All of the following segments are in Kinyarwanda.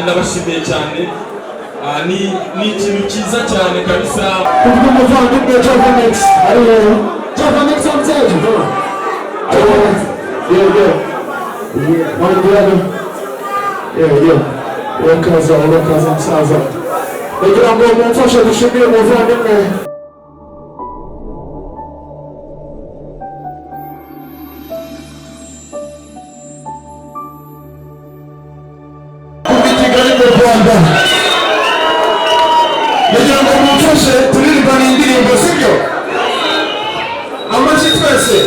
ndabashimiye cyane ni ikintu cyiza cyane kabisa ubwo muvandimwe Javanex ariyo Javanex amzeje urakaza musaza kugira ngo mumfashe dushimire umuvandimwe kugira ngo mumfashe turirimbane indirimbo sibyo amashyi twese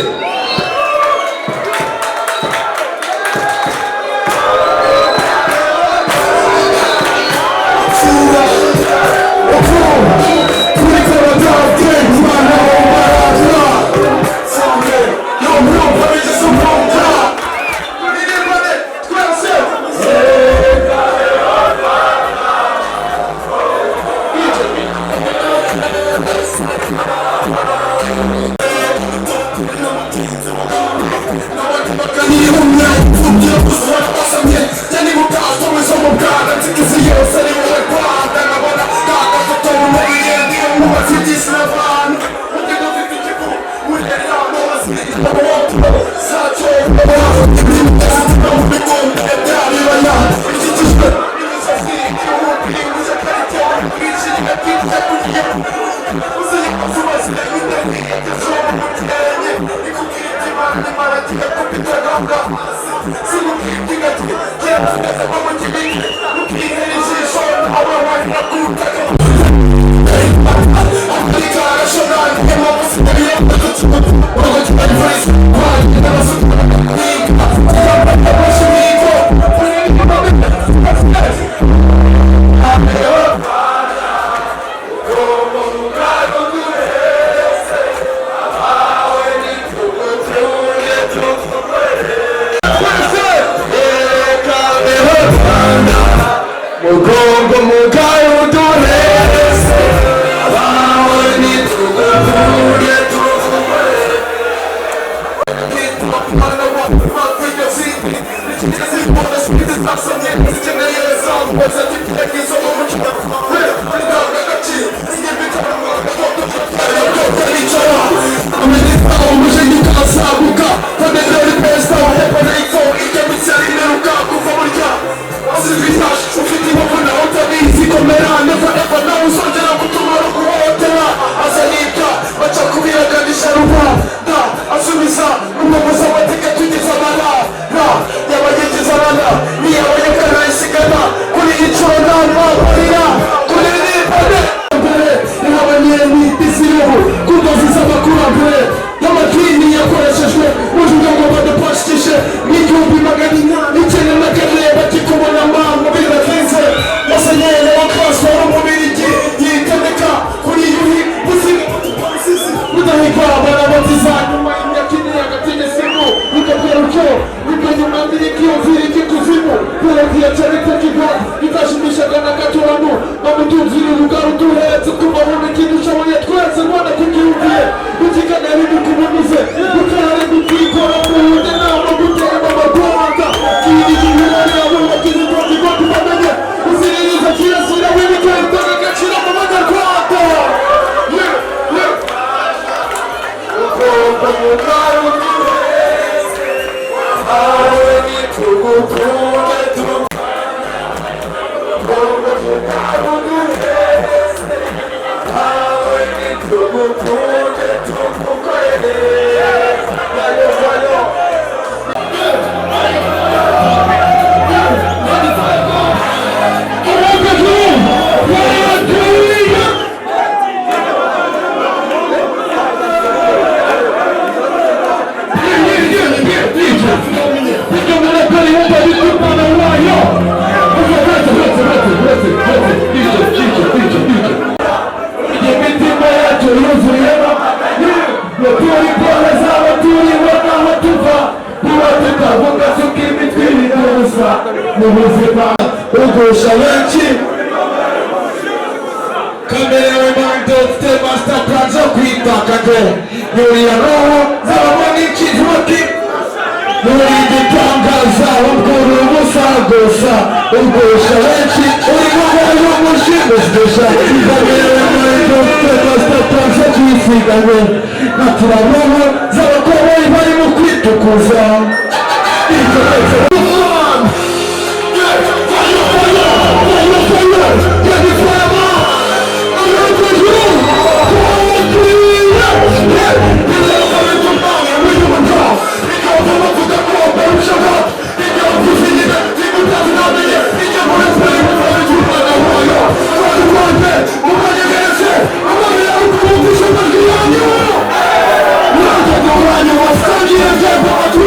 Kuri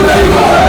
Let's go!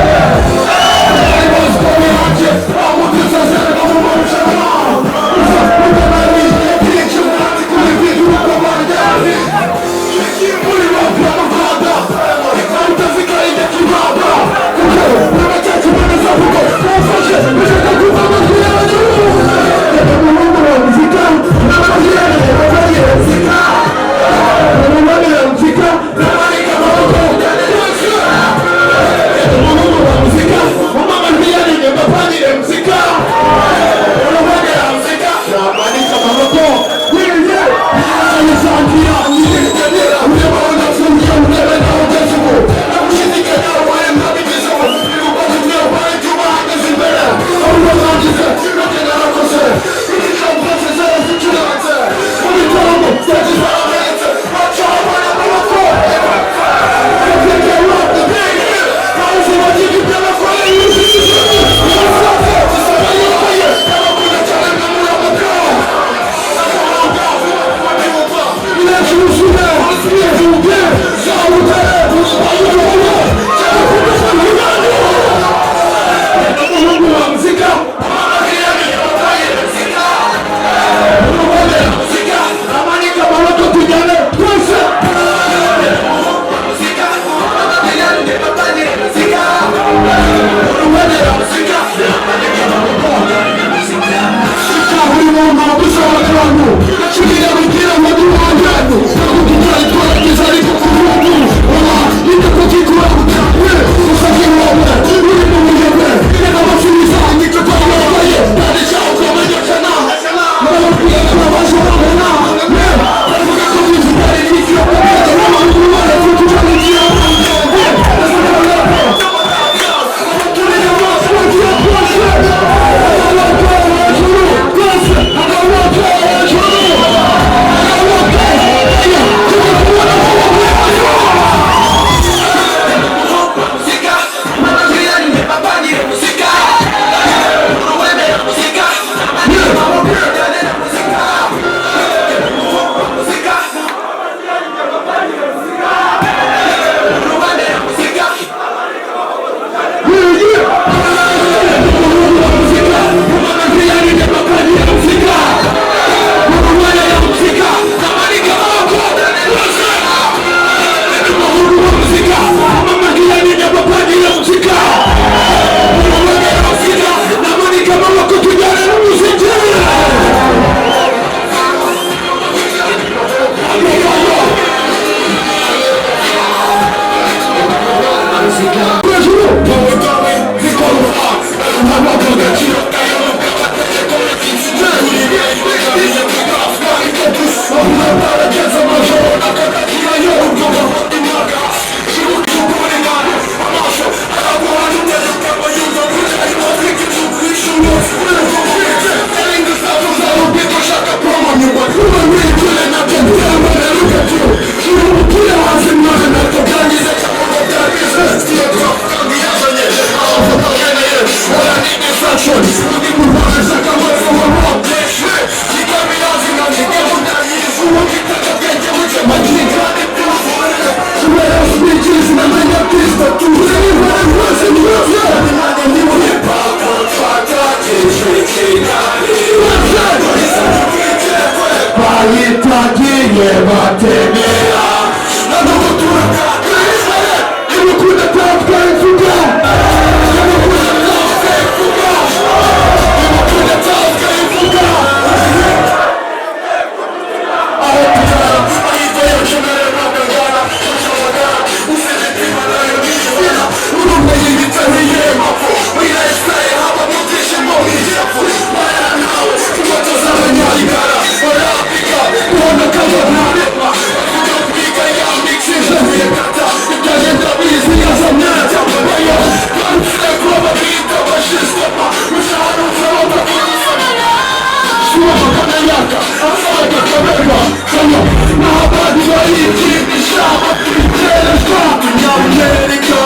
batemera n'ubu turakakaye ibukunda tapfa ivuga ibukunda tapfa ivuga ibukunda tapfa ivuga aho tugana ahita yacumere n'akagana ushabagana usizitima nayo nishobora urumva yibitse wiyemapfu wirayisitaye haba mu byishimo hirapfu barara nawe ifoto z'abanyarigara barapika kubona kabanareba bavuga kwiga yambikishije wiyekata ibyagenda bizi yazamyata bayo barutse kuba bita bashistapa rushahara usaba Shuwa kanayaka, asaga kaberwa Kaya, nahabadi bayitimisha Bakitele shwati Nyamunerika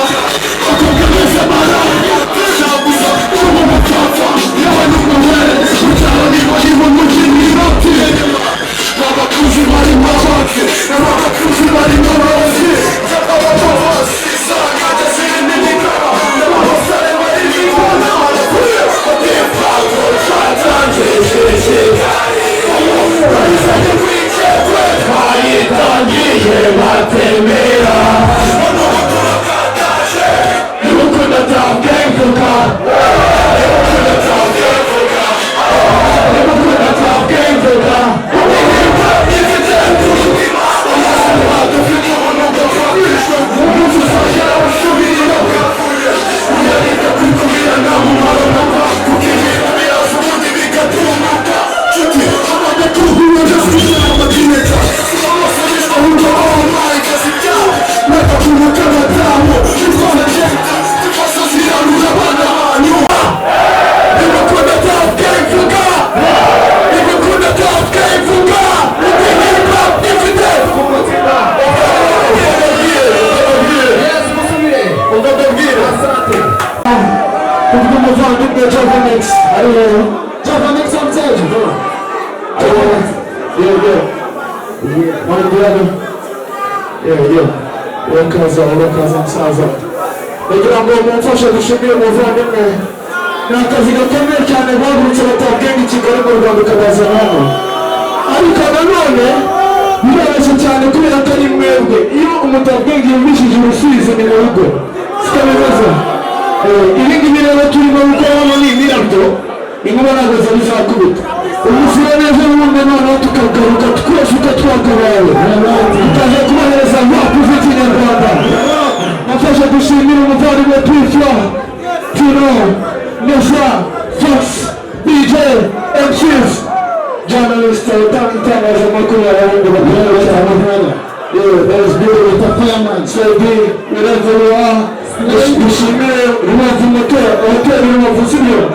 Akogeleza maraya Shabuza, umu mutafa Yawanuka wele Mutala ni walimu mujini Roti Nabakuzi bari mabaki Nabakuzi bari mabaki Zababababasi Saga desiri nilikara Nabahosare bari mibana Alakuye Odifago Shatanje Hayitangiye batemera n'ubu turakataje ibukunda tapfa ivuga ibukunda tapfa ivuga ibukunda tapfa ivuga ibukunda ifite umutima amasaha dufite ubunuga bwabishwe umunsi uzagera usubira bwavuye uyarinde kwikubirana mu maronama kuko ibintu biraza ubundi bigatumuka nshuti amagakuguwe gasubiza amagineta ahubwo aho mayika zibyawe nakakubuka abadamu tuzonagenda tufaso zirarura abana banyu ibukunda tapfa ivuga ibukunda tapfa ivuga indirimba ifite umutima ugababwira kuvuga umuvandimwe Javanex ariyo Javanex amzeje urakaza musaza kugira ngo mumfashe dushimire umuvandimwe ni akazi gakomeye cyane guhagurutse batabwenga i Kigali mu Rwanda ukabazana hano ariko nanone biroroshye cyane kubera ko ari mwebwe iyo umutabwenga yumvishije urusizi ni mu rugo siko bimeze ibi ngibi rero turimo gukoramo ni imirabyo inkuba ntabwo zari zakubita ubuzira neza n'ubundi noneho tukagaruka twese uko twakabaye tukaza kubahereza rwapu z'ikinyarwanda nafashe gushimira umuvandimwe Twifa Tino Nesa Fox DJ MCs journalist itangazamakuru y'abarundi bakorera cyane there's beauty performance so be wherever you are dushimire Rubavu Hotel Rubavu Studio